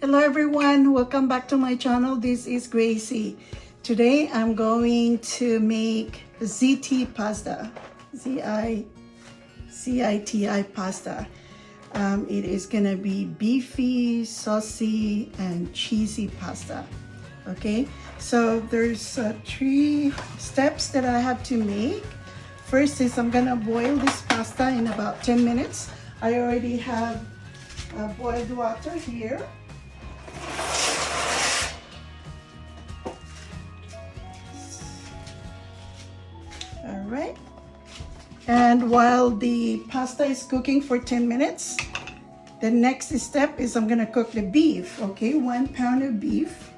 Hello everyone, welcome back to my channel. This is Gracie. Today I'm going to make Ziti pasta, Z-I-C-I-T-I pasta. It is gonna be beefy, saucy, and cheesy pasta. Okay, so there's 3 steps that I have to make. First is I'm gonna boil this pasta in about 10 minutes. I already have boiled water here. All right. And while the pasta is cooking for 10 minutes, the next step is I'm gonna cook the beef. Okay, 1 pound of beef.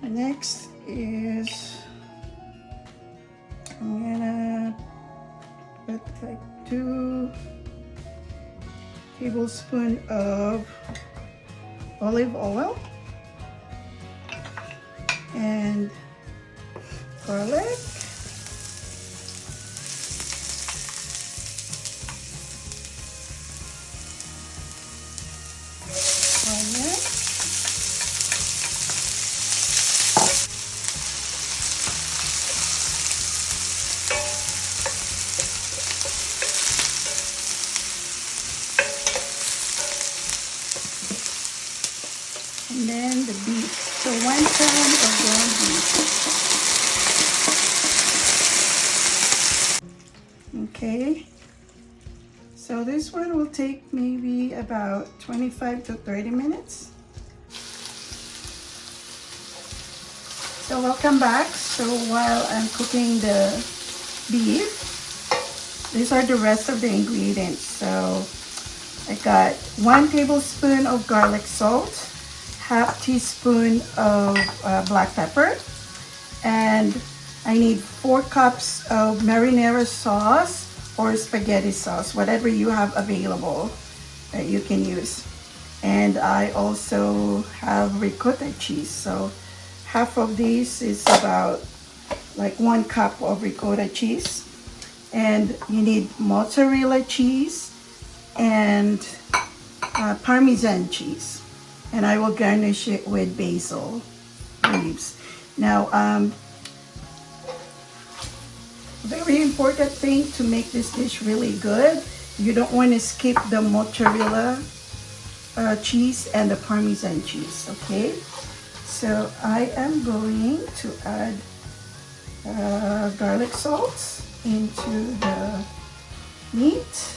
The next is I'm gonna put like 2 tablespoons of olive oil and garlic. Onion. And then the beef. So 1 pound of ground beef. Okay. So this one will take maybe about 25 to 30 minutes. So welcome back. So while I'm cooking the beef, these are the rest of the ingredients. So I got 1 tablespoon of garlic salt, half teaspoon of black pepper, and I need 4 cups of marinara sauce or spaghetti sauce, whatever you have available that you can use. And I also have ricotta cheese. So half of this is about like 1 cup of ricotta cheese. And you need mozzarella cheese and Parmesan cheese. And I will garnish it with basil leaves. Now, very important thing to make this dish really good, you don't want to skip the mozzarella cheese and the Parmesan cheese, okay? So I am going to add garlic salt into the meat.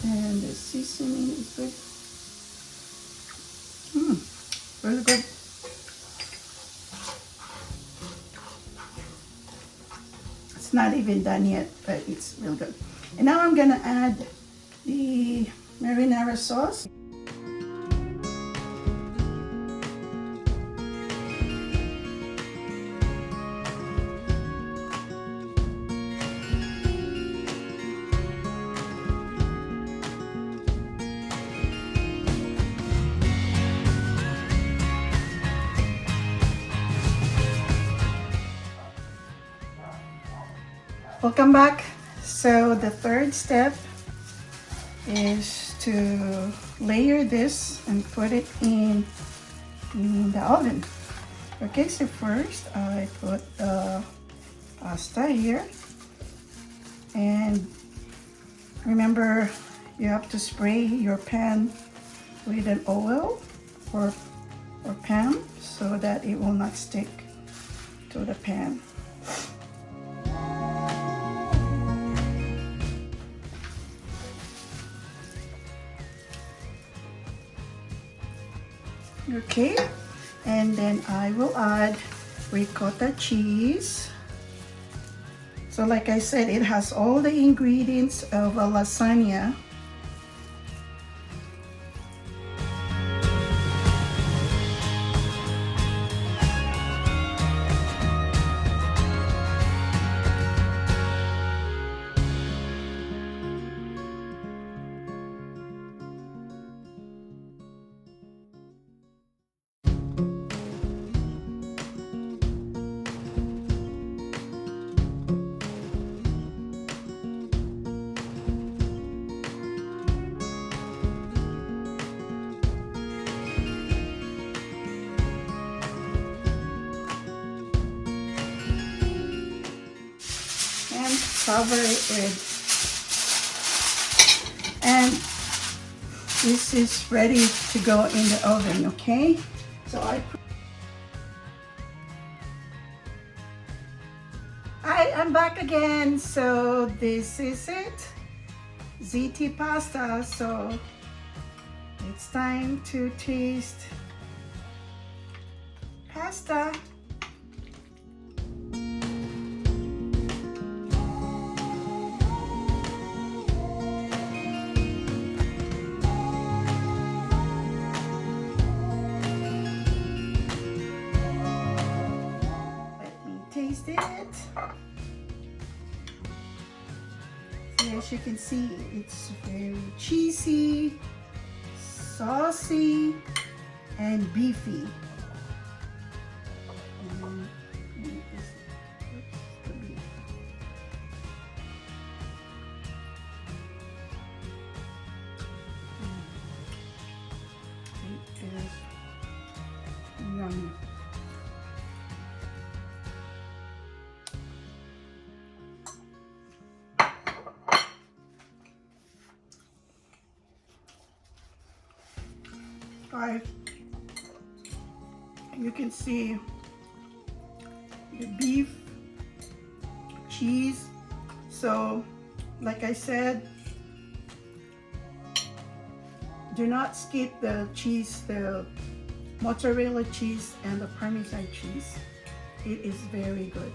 And the seasoning is good. Really good. It's not even done yet, but it's real good. And now I'm gonna add the marinara sauce. Welcome back. So the third step is to layer this and put it in the oven. Okay, so first I put the pasta here, and remember you have to spray your pan with an oil or pan so that it will not stick to the pan. Okay, and then I will add ricotta cheese. So like I said, it has all the ingredients of a lasagna. cover it with, and this is ready to go in the oven, okay? So I'm back again. So this is it, Ziti pasta. So it's time to taste pasta. Let me taste it. See, as you can see, it's very cheesy, saucy, and beefy. It is yummy. Guys, you can see the beef, cheese. So like I said, do not skip the cheese, the mozzarella cheese and the Parmesan cheese. It is very good.